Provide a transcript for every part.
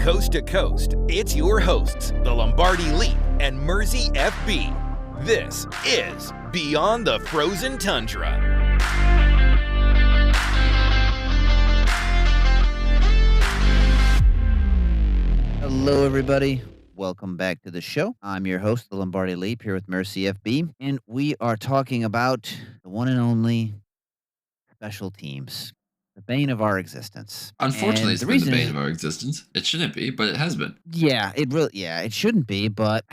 coast to coast, it's your hosts, the Lombardi Leap and Mersey FB. This is Beyond the Frozen Tundra. Hello, everybody. Welcome back to the show. I'm your host, the Lombardi Leap, here with Mersey FB, and we are talking about the one and only special teams, the bane of our existence. Unfortunately, it's been the bane of our existence. It shouldn't be, but it has been. Yeah, it shouldn't be, but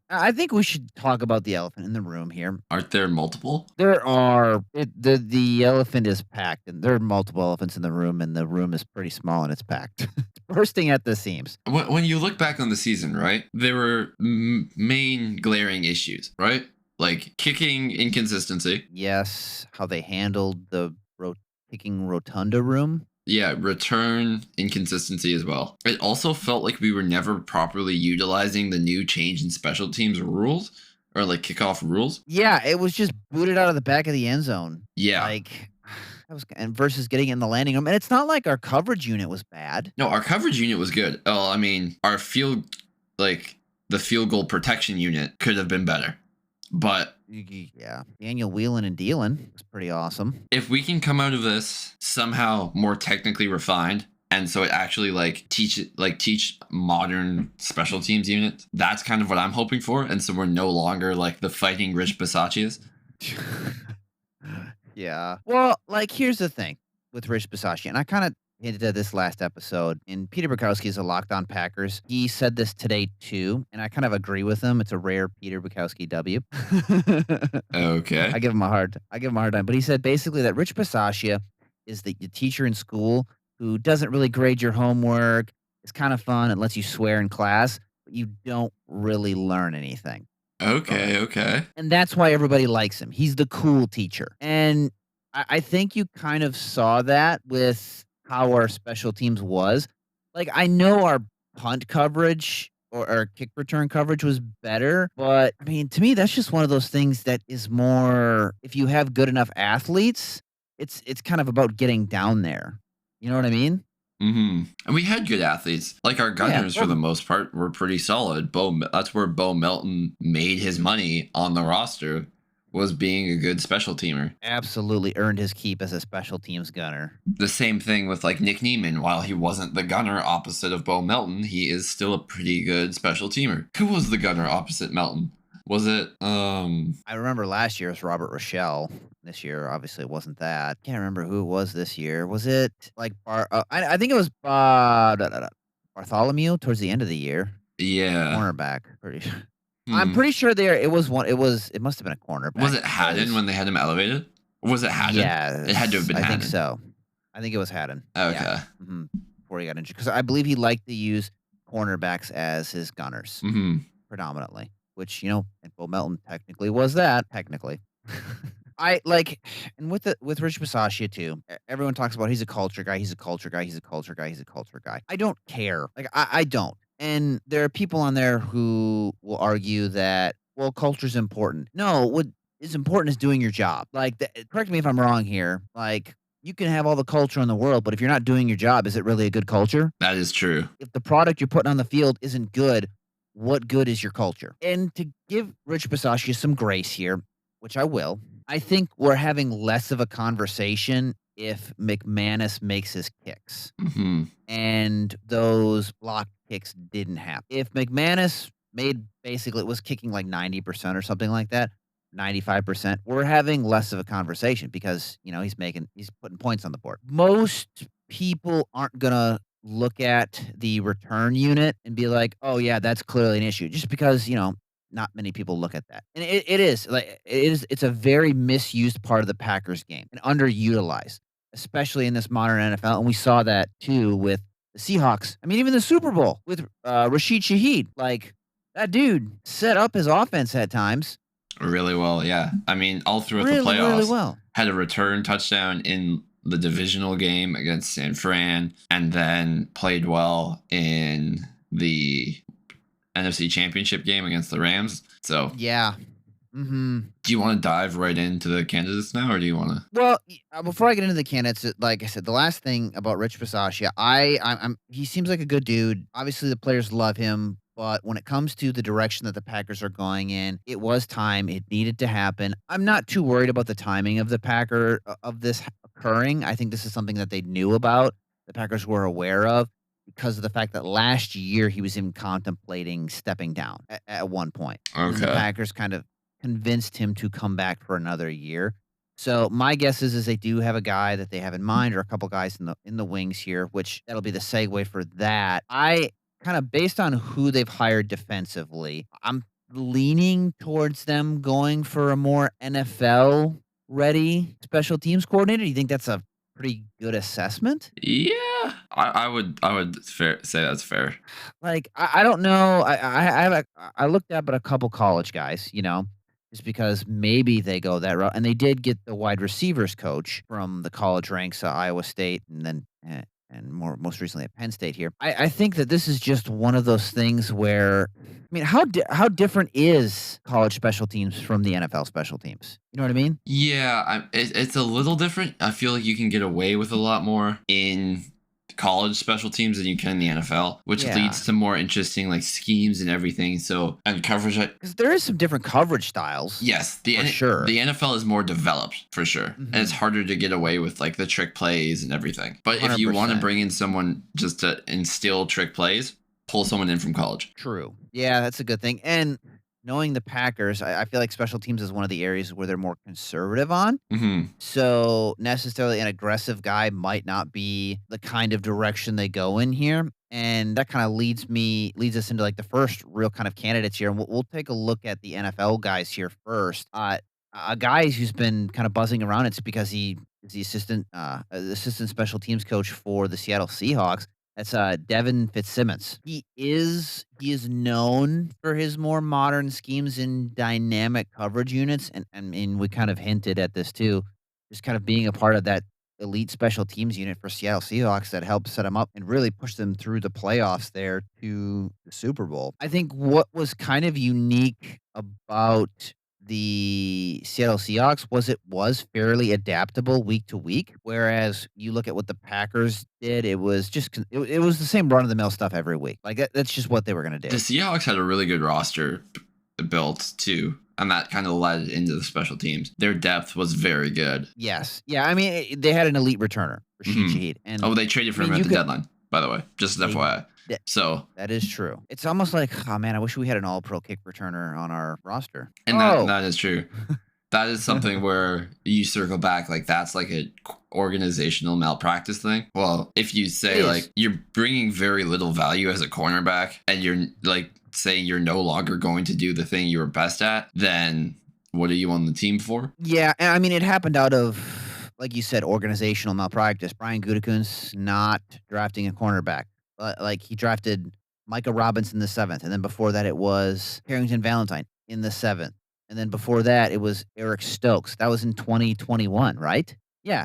I think we should talk about the elephant in the room here. Aren't there multiple? There are. The elephant is packed, and there are multiple elephants in the room, and the room is pretty small, and it's packed. It's bursting at the seams. When you look back on the season, right, there were main glaring issues, right? Like kicking inconsistency. Yes, how they handled the kicking rotunda room. Yeah, return inconsistency as well. It also felt like we were never properly utilizing the new change in special teams rules or like kickoff rules. Yeah, it was just booted out of the back of the end zone. Yeah. And versus getting it in the landing room. And it's not like our coverage unit was bad. No, our coverage unit was good. Oh, I mean, the field goal protection unit could have been better. But yeah, Daniel wheeling and dealing was pretty awesome. If we can come out of this somehow more technically refined, and so it actually teach modern special teams units, that's kind of what I'm hoping for. And so we're no longer like the fighting Rich Bisaccias. Yeah. Well, here's the thing with Rich Bisaccia, and I kind of hinted at this last episode, and Peter Bukowski is a Locked On Packers. He said this today too, and I kind of agree with him. It's a rare Peter Bukowski W. Okay. I give him a hard time, but he said basically that Rich Bisaccia is the teacher in school who doesn't really grade your homework. It's kind of fun. It lets you swear in class, but you don't really learn anything. Okay. And that's why everybody likes him. He's the cool teacher. And I think you kind of saw that with how our special teams was. I know our punt coverage or our kick return coverage was better, but I mean, to me, that's just one of those things that is more, if you have good enough athletes, it's kind of about getting down there. You know what I mean? Mm-hmm. And we had good athletes. Like our gunners, for the most part, were pretty solid. That's where Bo Melton made his money on the roster, was being a good special teamer. Absolutely earned his keep as a special teams gunner. The same thing with Nick Niemann. While he wasn't the gunner opposite of Bo Melton, he is still a pretty good special teamer. Who was the gunner opposite Melton? Was it I remember last year it was Robert Rochelle. This year, obviously, it wasn't that. Can't remember who it was this year. Was it I think it was Bartholomew towards the end of the year. Yeah. Cornerback. I'm pretty sure it must have been a cornerback. Was it Haddon when they had him elevated? Was it Haddon? Yeah. It had to have been Haddon. I think so. I think it was Haddon. Okay. Yeah. Mm-hmm. Before he got injured. Because I believe he liked to use cornerbacks as his gunners. Mm-hmm. Predominantly. Which, and Bo Melton technically was that. Technically. And with Rich Bisaccia too, everyone talks about he's a culture guy. I don't care. I don't. And there are people on there who will argue that, well, culture's important. No, what is important is doing your job. Correct me if I'm wrong here. You can have all the culture in the world, but if you're not doing your job, is it really a good culture? That is true. If the product you're putting on the field isn't good, what good is your culture? And to give Rich Bisaccia some grace here, which I will, I think we're having less of a conversation if McManus makes his kicks. Mm-hmm. And those blocked kicks didn't happen. If McManus was kicking 90% or something like that, 95%, we're having less of a conversation because, he's putting points on the board. Most people aren't going to look at the return unit and be like, oh yeah, that's clearly an issue, just because, not many people look at that. And it's a very misused part of the Packers game and underutilized, especially in this modern NFL. And we saw that too with the Seahawks. I mean, even the Super Bowl with Rashid Shaheed. That dude set up his offense at times. Really well, yeah. I mean, all throughout the playoffs, really well. Had a return touchdown in the divisional game against San Fran, and then played well in the NFC Championship game against the Rams. So yeah, Hmm. Do you want to dive right into the candidates now, or do you want to? Well, before I get into the candidates, like I said, the last thing about Rich Bisaccia, he seems like a good dude. Obviously, the players love him, but when it comes to the direction that the Packers are going in, it was time. It needed to happen. I'm not too worried about the timing of of this occurring. I think this is something that they knew about. The Packers were aware of because of the fact that last year he was even contemplating stepping down at one point, and then the Okay. Packers kind of convinced him to come back for another year. So my guess is they do have a guy that they have in mind, or a couple guys in the wings here, which that'll be the segue for that. I kind of based on who they've hired defensively, I'm leaning towards them going for a more NFL ready special teams coordinator. You think that's a pretty good assessment? Yeah, I would say that's fair. Like, I don't know. I looked up at a couple college guys, just because maybe they go that route, and they did get the wide receivers coach from the college ranks, Iowa State, and then and most recently at Penn State here. I think that this is just one of those things where, I mean, how different is college special teams from the NFL special teams? You know what I mean? Yeah, it's a little different. I feel like you can get away with a lot more in college special teams than you can in the NFL, which Yeah. leads to more interesting like schemes and everything. So and coverage. Because there is some different coverage styles. Yes, For sure. the NFL is more developed for sure, and it's Mhm. harder to get away with like the trick plays and everything. But if you want to 100%. bring in someone just to instill trick plays, pull someone in from college. True. Yeah, that's a good thing. And knowing the Packers, I feel like special teams is one of the areas where they're more conservative on. Hmm. So necessarily an aggressive guy might not be the kind of direction they go in here. And that kind of leads us into like the first real kind of candidates here. And we'll take a look at the NFL guys here first. A guy who's been kind of buzzing around. It's because he is the assistant special teams coach for the Seattle Seahawks. That's Devin Fitzsimmons. He is known for his more modern schemes in dynamic coverage units, and I mean we kind of hinted at this too, just kind of being a part of that elite special teams unit for Seattle Seahawks that helped set them up and really push them through the playoffs there to the Super Bowl. I think what was kind of unique about the Seattle Seahawks was fairly adaptable week to week, whereas you look at what the Packers did, it was just it was the same run of the mill stuff every week. Like that's just what they were going to The do. Seahawks had a really good roster built too, and that kind of led into the special teams. Their depth was very good. Yes, yeah. I mean, they had an elite returner, Rashid Mhm. Shaheed, and Oh, they traded for I him mean, at you the could. deadline, by the way, just an They, FYI. that So, that is true. It's almost like, oh man, I wish we had an All-Pro kick returner on our roster. and Oh, that is true. That is something where you circle back, like that's like a organizational malpractice thing. Well, if you it say is. like you're bringing very little value as a cornerback, and you're like saying you're no longer going to do the thing you were best at, then what are you on the team for? Yeah, and I mean, it happened out of, like you said, organizational malpractice. Brian Gutekunst not drafting a cornerback. Like he drafted Micah Robbins in the 7th, and then before that it was Carrington Valentine in the 7th, and then before that it was Eric Stokes. That was in 2021, right? Yeah,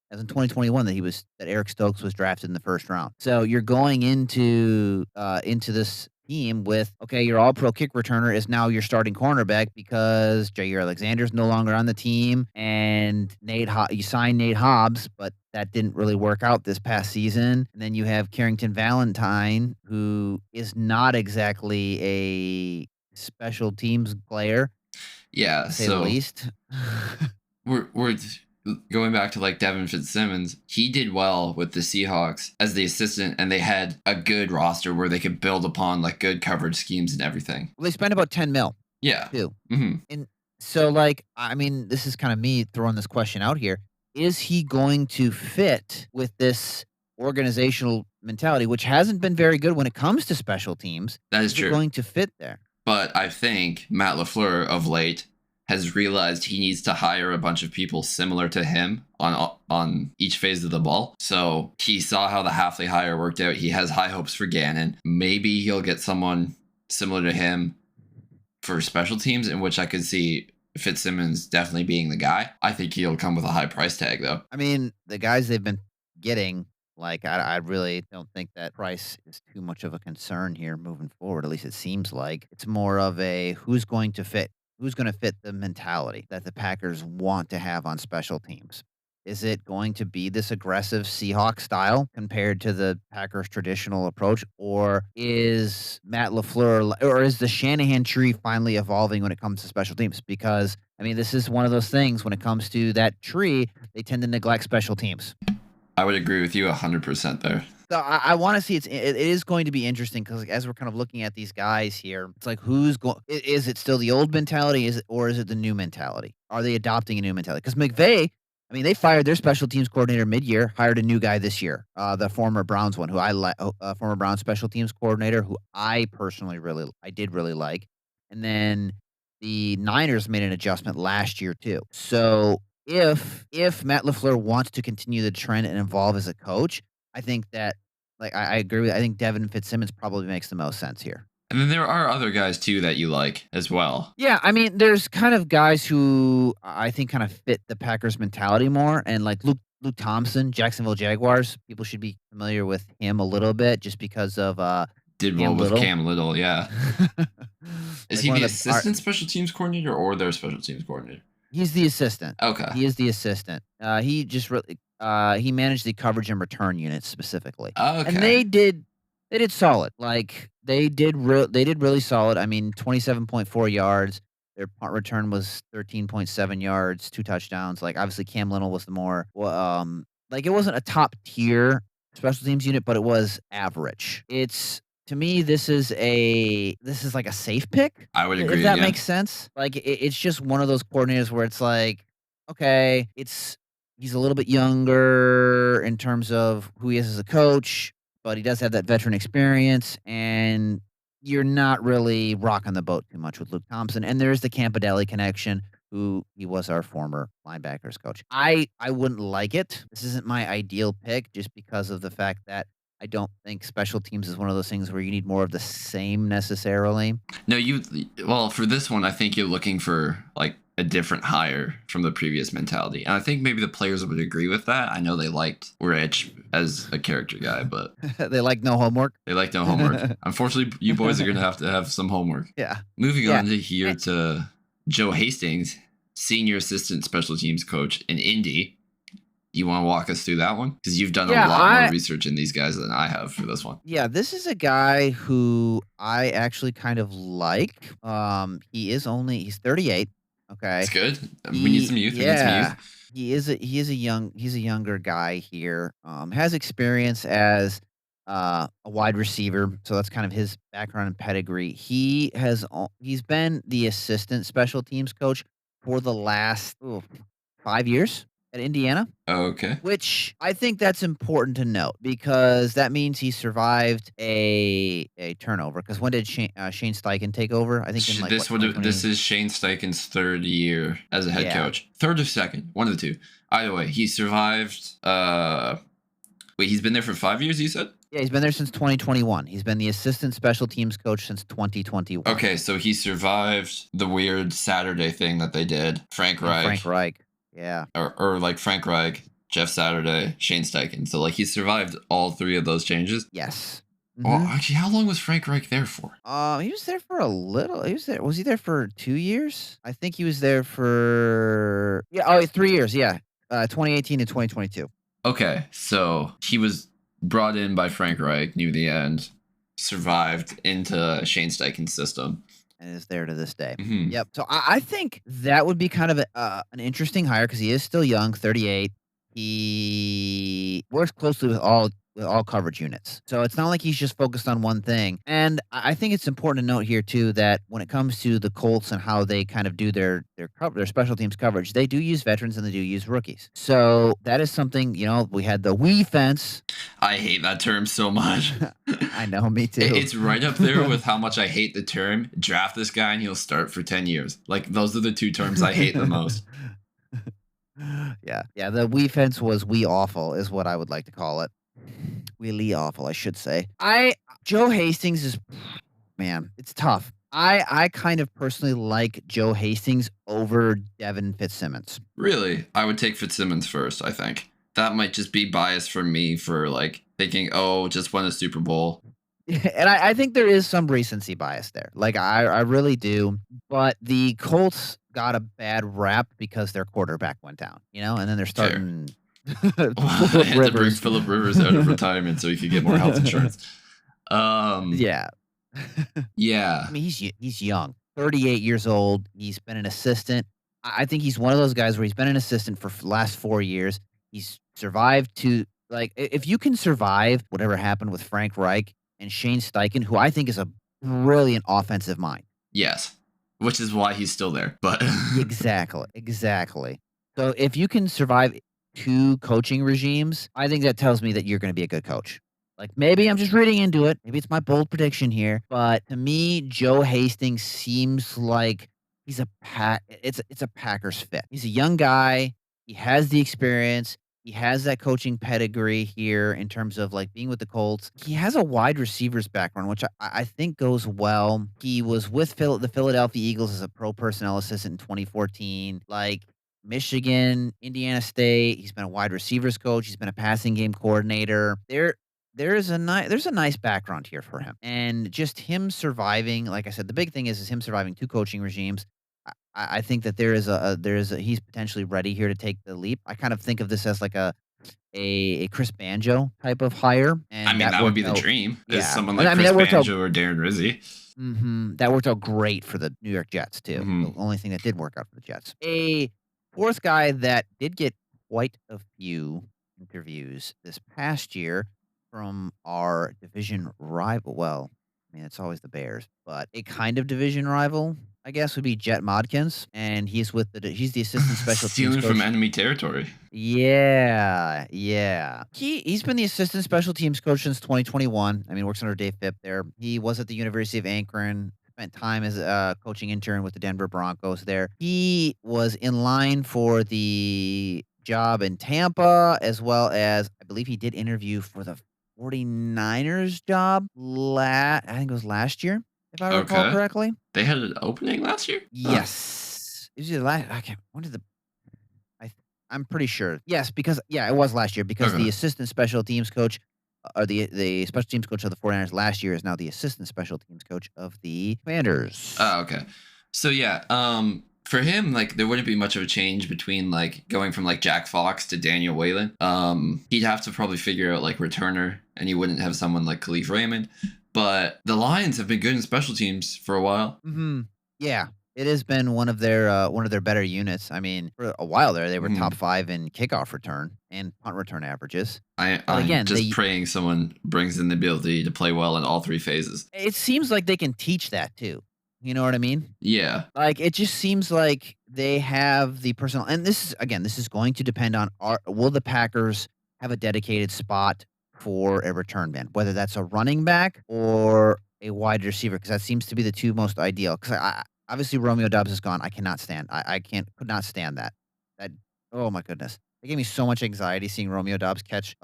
that was in 2021 that Eric Stokes was drafted in the first round. So you're going into this team with, okay, your all pro kick returner is now your starting cornerback because Jair Alexander's no longer on the team, and you signed Nate Hobbs, but that didn't really work out this past season. And then you have Carrington Valentine, who is not exactly a special teams player, Yeah, to say the so least. we're going back to like Devin Fitzsimmons. He did well with the Seahawks as the assistant, and they had a good roster where they could build upon like good coverage schemes and everything. Well, they spent about 10 mil Yeah. too. Hmm. And so, like, I mean, this is kind of me throwing this question out here. Is he going to fit with this organizational mentality, which hasn't been very good when it comes to special teams? That is Is it true. going to fit there? But I think Matt LaFleur of late has realized he needs to hire a bunch of people similar to him on each phase of the ball. So he saw how the Halfley hire worked out. He has high hopes for Gannon. Maybe he'll get someone similar to him for special teams, in which I could see Fitzsimmons definitely being the guy. I think he'll come with a high price tag though. I mean, the guys they've been getting, like, I really don't think that price is too much of a concern here moving forward. At least it seems like it's more of a who's going to fit. who's going to fit the mentality that the Packers want to have on special teams? Is it going to be this aggressive Seahawk style compared to the Packers' traditional approach, or is Matt LaFleur or is the Shanahan tree finally evolving when it comes to special teams? Because I mean, this is one of those things when it comes to that tree, they tend to neglect special teams. I would agree with you 100% there. So I want to see it is going to be interesting because as we're kind of looking at these guys here, it's like who's going? Is it still the old mentality? Or is it the new mentality? Are they adopting a new mentality? Because McVay, I mean, they fired their special teams coordinator mid-year, hired a new guy this year, the former Browns one, who I like, former Browns special teams coordinator, who I personally did really like, and then the Niners made an adjustment last year too. So if Matt LaFleur wants to continue the trend and evolve as a coach, I think that, like, I agree with I think Devin Fitzsimmons probably makes the most sense here. And then there are other guys too that you like as well. Yeah, I mean, there's kind of guys who I think kind of fit the Packers mentality more, and like Luke Thompson, Jacksonville Jaguars, people should be familiar with him a little bit just because of Did Cam well with Little. Cam Little, yeah. Is Like he one the of assistant special teams coordinator or their special teams coordinator? He's the assistant. Okay. He is the assistant. He just really he managed the coverage and return units specifically. Okay. And they did solid. Like they did really solid. I mean, 27.4 yards. Their punt return was 13.7 yards, 2 touchdowns. Like obviously Cam Little was the more like it wasn't a top tier special teams unit, but it was average. It's to me, this is like a safe pick. I would agree. If that yeah. makes sense. Like it's just one of those coordinators where it's like, okay, he's a little bit younger in terms of who he is as a coach, but he does have that veteran experience, and you're not really rocking the boat too much with Luke Thompson. And there's the Campanelli connection, who he was our former linebackers coach. I wouldn't like it. This isn't my ideal pick just because of the fact that I don't think special teams is one of those things where you need more of the same necessarily. No, well, for this one, I think you're looking for like a different hire from the previous mentality. And I think maybe the players would agree with that. I know they liked Rich as a character guy, but they like no homework. They like no homework. Unfortunately, you boys are going to have some homework. Yeah. Moving on to here to Joe Hastings, senior assistant special teams coach in Indy. You want to walk us through that one? Because you've done a lot more research in these guys than I have for this one. Yeah, this is a guy who I actually kind of like. He's 38. Okay. That's good. We need some youth. Yeah. He's a younger guy here. Has experience as a wide receiver, so that's kind of his background and pedigree. He's been the assistant special teams coach for the last 5 years at Indiana. Okay. Which I think that's important to note because that means he survived a turnover. Because when did Shane Steichen take over? I think in like this is Shane Steichen's third year as a head coach. Third or second, one of the two. Either way, he survived. Wait, he's been there for 5 years, you said? Yeah, he's been there since 2021. He's been the assistant special teams coach since 2021. Okay, so he survived the weird Saturday thing that they did. Frank Reich. Yeah. Or like Frank Reich, Jeff Saturday, Shane Steichen. So like he survived all 3 of those changes. Yes. Mm-hmm. Well, actually, how long was Frank Reich there for? He was there for a little. Was he there for 2 years? I think he was there for 3 years. Yeah. 2018 to 2022. Okay, so he was brought in by Frank Reich near the end, survived into Shane Steichen's system. And is there to this day. Mm-hmm. Yep. So I think that would be kind of an interesting hire because he is still young, 38. He works closely with all coverage units. So it's not like he's just focused on one thing. And I think it's important to note here too that when it comes to the Colts and how they kind of do their special teams coverage, they do use veterans and they do use rookies. So that is something, we had the Wii fence. I hate that term so much. I know, me too. It's right up there with how much I hate the term draft this guy and he'll start for 10 years. Like those are the 2 terms I hate the most. Yeah. The Wii fence was Wii awful is what I would like to call it. Really awful, I should say. Joe Hastings is, man, it's tough. I kind of personally like Joe Hastings over Devin Fitzsimmons. Really? I would take Fitzsimmons first, I think. That might just be bias for me for like thinking, just won a Super Bowl. And I think there is some recency bias there. Like, I really do. But the Colts got a bad rap because their quarterback went down, and then they're Fair. starting I Philip had to bring Rivers. Philip Rivers out of retirement so he could get more health insurance. Yeah. Yeah. I mean, he's young, 38 years old. He's been an assistant. I think he's one of those guys where he's been an assistant for last 4 years. He's survived to like if you can survive whatever happened with Frank Reich and Shane Steichen, who I think is a brilliant offensive mind. Yes. Which is why he's still there. But Exactly, exactly. So if you can survive 2 coaching regimes, I think that tells me that you're gonna be a good coach. Like, maybe I'm just reading into it, maybe it's my bold prediction here, but to me, Joe Hastings seems like he's a it's a Packers fit. He's a young guy, he has the experience, he has that coaching pedigree here in terms of, like, being with the Colts. He has a wide receivers background, which I think goes well. He was with the Philadelphia Eagles as a pro personnel assistant in 2014. Like, Michigan, Indiana State, he's been a wide receivers coach, he's been a passing game coordinator. There's a nice background here for him, and just him surviving, like I said, the big thing is him surviving 2 coaching regimes. I think that he's potentially ready here to take the leap. I kind of think of this as like a Chris Banjo type of hire, I and mean, that that would worked be the out. dream. Is Yeah, someone and like I mean, Chris that worked out. Banjo or Darren Rizzi. That worked out great for the New York Jets too. The Mhm. only thing that did work out for the Jets. A fourth guy that did get quite a few interviews this past year from our division rival. Well, I mean, it's always the Bears, but a kind of division rival, I guess, would be Jet Modkins, and he's the assistant special teams Stealing from coach. enemy territory. Yeah, yeah. He's been the assistant special teams coach since 2021. I mean, works under Dave Phipp there. He was at the University of Akron, spent time as a coaching intern with the Denver Broncos there. He was in line for the job in Tampa, as well as I believe he did interview for the 49ers job I think it was last year, if I recall Okay. correctly. They had an opening last year? Huh. Yes. It was either last I can't when did the I th I'm pretty sure. Yes, because yeah, it was last year because Okay. the assistant special teams coach or the special teams coach of the 49ers last year is now the assistant special teams coach of the Commanders. Oh, okay. So yeah, for him, like there wouldn't be much of a change between like going from like Jack Fox to Daniel Whalen. He'd have to probably figure out like returner, and he wouldn't have someone like Khalif Raymond. But the Lions have been good in special teams for a while. Mhm. Yeah. It has been one of their better units. I mean, for a while there, they were top Mhm. 5 in kickoff return and punt return averages. But I'm again, just they praying someone brings in the ability to play well in all 3 phases. it seems like they can teach that too. You know what I mean? Yeah. Like, it just seems like they have the personal and this is going to depend on will the Packers have a dedicated spot for a return man, whether that's a running back or a wide receiver, because that seems to be the 2 most ideal. Because obviously Romeo Doubs is gone. I could not stand that. That oh my goodness. It gave me so much anxiety seeing Romeo Doubs catch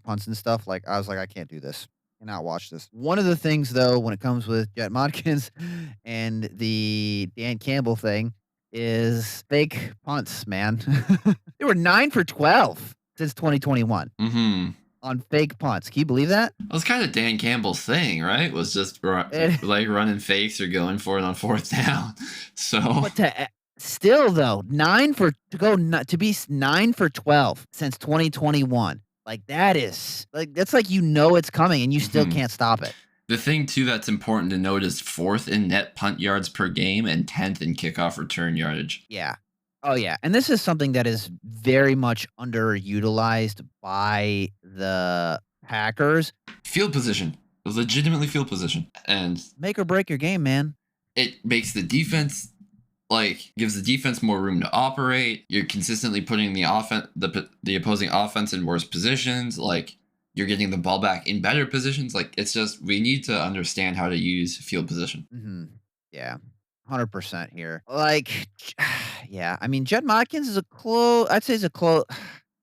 punts and stuff. Like, I was like, "I can't do this. Cannot watch this." One of the things, though, when it comes with Jet Modkins and the Dan Campbell thing is fake punts, man. They were 9 for 12 since 2021 Mhm. on fake punts. Can you believe that? That was kind of Dan Campbell's thing, right? Was just And like running fakes or going for it on fourth down. So but still though, 9 for to go to be 9 for 12 since 2021. Like, that's like it's coming and you still mhm. can't stop it. The thing too that's important to note is fourth in net punt yards per game and 10th in kickoff return yardage. Yeah. Oh, yeah, and this is something that is very much underutilized by the Packers. Field position. Legitimately field position. And Make or break your game, man. it makes the defense like gives the defense more room to operate. You're consistently putting the opposing offense in worse positions. Like you're getting the ball back in better positions. Like it's just we need to understand how to use field position. Mhm. Yeah. 100% here. Like, yeah, I mean, Jed Modkins is a close I'd say he's a close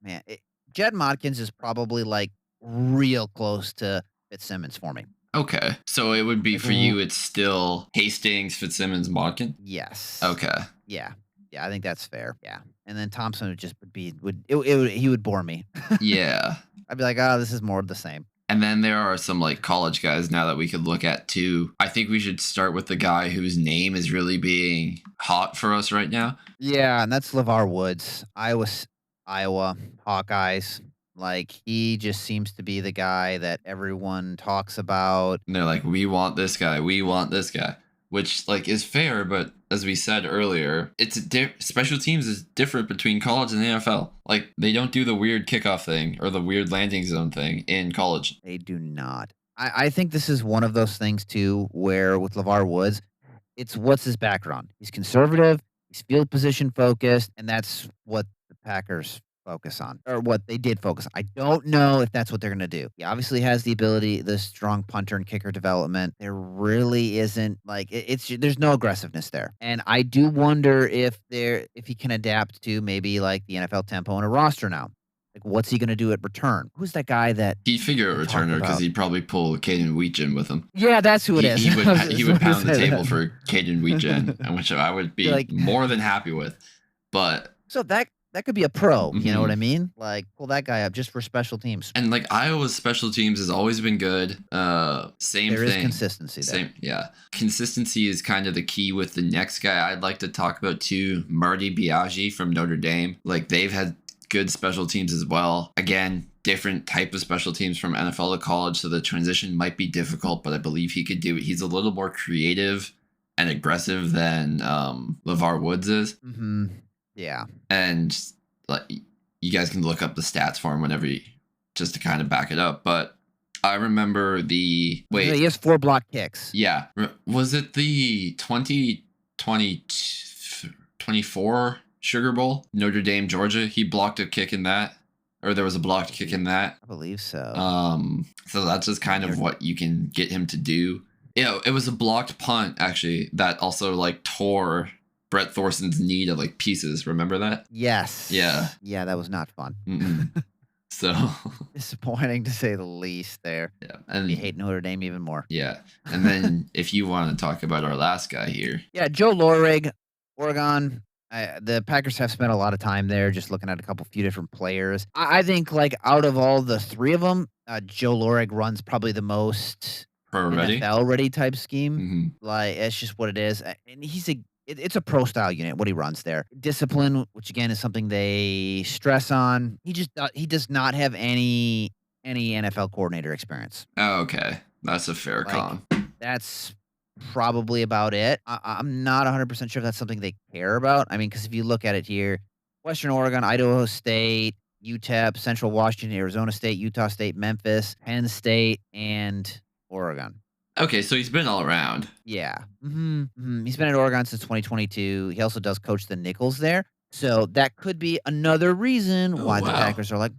man, Jed Modkins is probably, like, real close to Fitzsimmons for me. Okay. So it would be Like, for you it's still Hastings, Fitzsimmons, Modkin? yes. Okay. Yeah. Yeah, I think that's fair. Yeah. And then Thompson would just would be would it would he would bore me. Yeah. I'd be like, "Oh, this is more of the same." And then there are some like college guys now that we could look at too. I think we should start with the guy whose name is really being hot for us right now. Yeah, and that's LeVar Woods, Iowa Hawkeyes. Like, he just seems to be the guy that everyone talks about. And they're like, we want this guy. We want this guy. Which like is fair, but as we said earlier, it's special teams is different between college and the NFL. Like they don't do the weird kickoff thing or the weird landing zone thing in college. They do not. I think this is one of those things too, where with LeVar Woods, it's what's his background. He's conservative, he's field position focused, and that's what the Packers focus on, or what they did focus on. I don't know if that's what they're going to do. He obviously has the ability, the strong punter and kicker development. There really isn't like there's no aggressiveness there, and I do wonder if he can adapt to maybe like the NFL tempo and a roster now. Like, what's he going to do at return? Who's that guy that he'd figure a returner because he'd probably pull Caden Weetjen with him. Yeah, that's who it is. He would pound the table for Caden Weetjen, which I would be like, more than happy with. But so that could be a pro. You know what I mean? Like, pull that guy up just for special teams. And like Iowa's special teams has always been good. Same thing. There is consistency there. Yeah. Consistency is kind of the key with the next guy I'd like to talk about too, Marty Biagi from Notre Dame. Like they've had good special teams as well. Again, different type of special teams from NFL to college, so the transition might be difficult, but I believe he could do it. He's a little more creative and aggressive than LeVar Woods is. Mm-hmm. Yeah. And like you guys can look up the stats for him whenever just to kind of back it up. But I remember he has 4 block kicks. Yeah. Was it the 2024 Sugar Bowl, Notre Dame, Georgia? He blocked a kick in that, or there was a blocked kick in that. I believe so. So that's just kind of what you can get him to do. Yeah, it was a blocked punt actually that also like tore Brett Thorson's knee to like pieces. Remember that? Yes. Yeah. Yeah, that was not fun. So disappointing to say the least there. Yeah. And you hate Notre Dame even more. Yeah. And then if you want to talk about our last guy here. Yeah, Joe Lorig, Oregon. The Packers have spent a lot of time there just looking at a few different players. I think like out of all the 3 of them, Joe Lorig runs probably the most NFL ready type scheme. Mm-hmm. Like it's just what it is. And it's a pro style unit, what he runs there. Discipline, which again is something they stress on. He does not have any NFL coordinator experience. Oh, okay. That's a fair con. That's probably about it. I'm not 100% sure if that's something they care about. I mean, because if you look at it here, Western Oregon, Idaho State, UTEP, Central Washington, Arizona State, Utah State, Memphis, Penn State, and Oregon. Okay, so he's been all around. Yeah. He's been at Oregon since 2022. He also does coach the Nickels there. So that could be another reason why the Packers are like,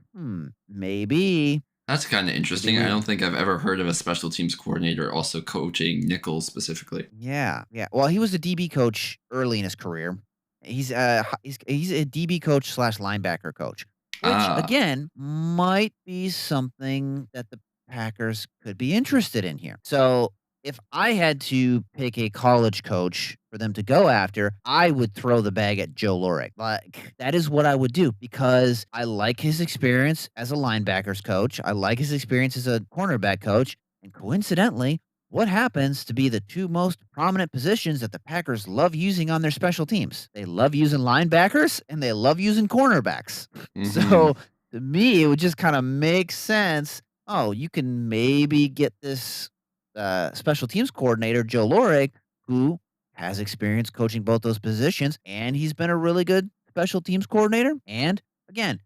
maybe. That's kind of interesting. I don't think I've ever heard of a special teams coordinator also coaching Nickels specifically. Yeah. Well, he was a DB coach early in his career. He's a DB coach / linebacker coach, which again might be something that the Packers could be interested in here. So if I had to pick a college coach for them to go after, I would throw the bag at Joe Lorig. Like, that is what I would do because I like his experience as a linebackers coach. I like his experience as a cornerback coach. And coincidentally, what happens to be the 2 most prominent positions that the Packers love using on their special teams? They love using linebackers and they love using cornerbacks. Mm-hmm. So to me, it would just kind of make sense. Oh, you can maybe get this special teams coordinator, Joe Lorig, who has experience coaching both those positions, and he's been a really good special teams coordinator. And again,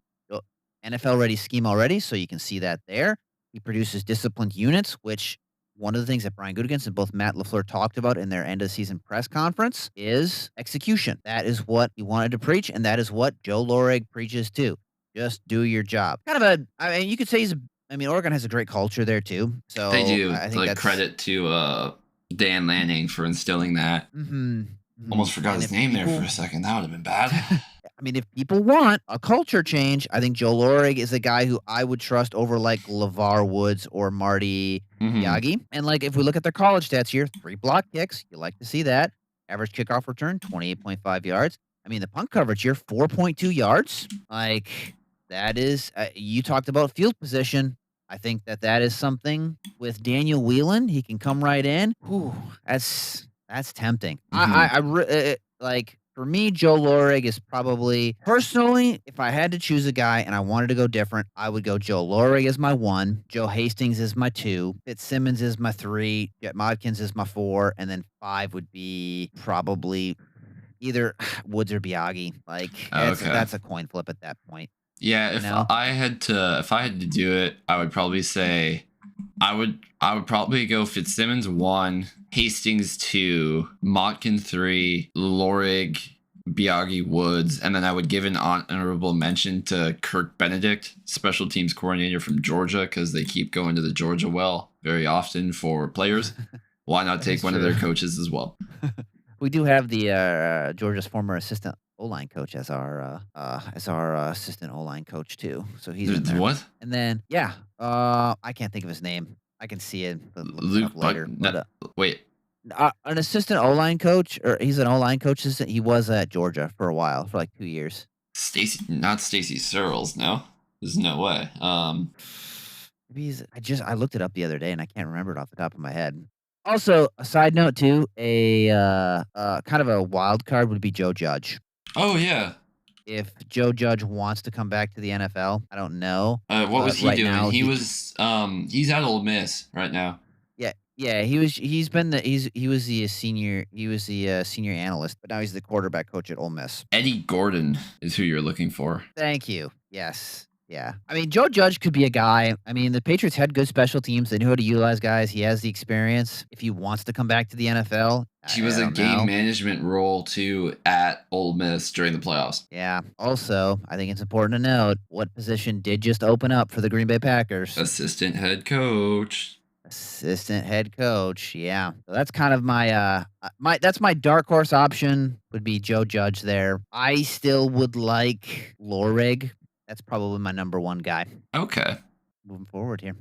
NFL ready scheme already, so you can see that there. He produces disciplined units, which one of the things that Brian Gutekunst and both Matt LaFleur talked about in their end of season press conference is execution. That is what he wanted to preach, and that is what Joe Lorig preaches too. Just do your job. You could say Oregon has a great culture there too. So they do. I think that's credit to Dan Lanning for instilling that. Almost forgot his name there for a second. That would have been bad. I mean, if people want a culture change, I think Joe Lorig is a guy who I would trust over like LeVar Woods or Marty Biagi. And like if we look at their college stats here, 3 block kicks, you like to see that. Average kickoff return, 28.5 yards. I mean, the punt coverage here, 4.2 yards. Like that is, you talked about field position. I think that is something with Daniel Whelan. He can come right in. Whew, that's tempting. Like for me, Joe Lorig is probably personally, if I had to choose a guy and I wanted to go different, I would go Joe Lorig as my 1, Joe Hastings is my 2, Fitzsimmons is my 3, Jet Modkins is my 4, and then 5 would be probably either Woods or Biaggi. Like that's a coin flip at that point. Yeah, if I had to do it, I would probably say I would probably go Fitzsimmons 1, Hastings 2, Motkin 3, Lorig, Biaggi, Woods, and then I would give an honorable mention to Kirk Benedict, special teams coordinator from Georgia, because they keep going to the Georgia well very often for players. Why not take one of their coaches as well? We do have the Georgia's former assistant O-line coach as our assistant O-line coach too. So he's in there. What? And then I can't think of his name. I can see it Luke later. Wait. An assistant O-line coach, or he's an O-line coach. He was at Georgia for a while, for like 2 years. Not Stacy Searles. No, there's no way. Maybe I looked it up the other day and I can't remember it off the top of my head. Also, a side note too, a kind of a wild card would be Joe Judge. Oh yeah. If Joe Judge wants to come back to the NFL, I don't know. What was he doing? Now, he's at Ole Miss right now. Yeah, he was the senior analyst, but now he's the quarterback coach at Ole Miss. Eddie Gordon is who you're looking for. Thank you. Yes. Yeah. I mean, Joe Judge could be a guy. I mean, the Patriots had good special teams. They knew how to utilize guys. He has the experience. If he wants to come back to the NFL. He was a game management role, too, at Ole Miss during the playoffs. Yeah. Also, I think it's important to note what position did just open up for the Green Bay Packers. Assistant head coach. Yeah. So that's kind of that's my dark horse option would be Joe Judge there. I still would like Lorig. That's probably my number 1 guy. Okay. Moving forward here.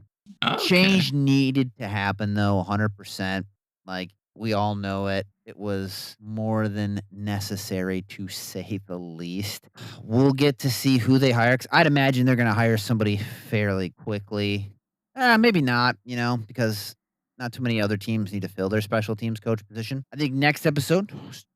Okay. Change needed to happen, though, 100%. Like, we all know it. It was more than necessary, to say the least. We'll get to see who they hire. 'Cause I'd imagine they're going to hire somebody fairly quickly. Maybe not, because not too many other teams need to fill their special teams coach position. I think next episode,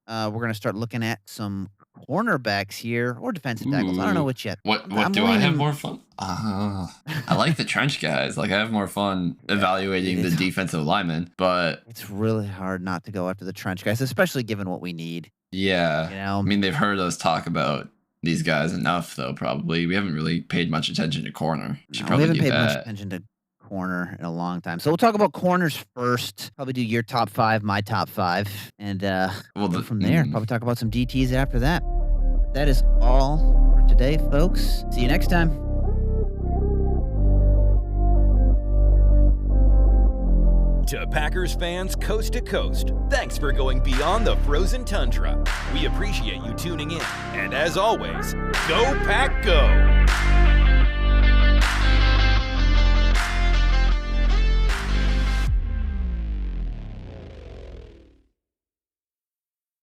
we're going to start looking at some cornerbacks here, or defensive tackles. I don't know which yet. What do I have more fun? I like the trench guys. Like, I have more fun evaluating the defensive linemen, but it's really hard not to go after the trench guys, especially given what we need. Yeah. I mean, they've heard us talk about these guys enough, though, probably. We haven't really paid much attention to corner. We haven't paid much attention to corner in a long time. So we'll talk about corners first. Probably do your top 5, my top 5, and go from there. Probably talk about some DTs after that. That is all for today, folks. See you next time. To Packers fans coast to coast, thanks for going beyond the frozen tundra. We appreciate you tuning in. And as always, go Pack Go!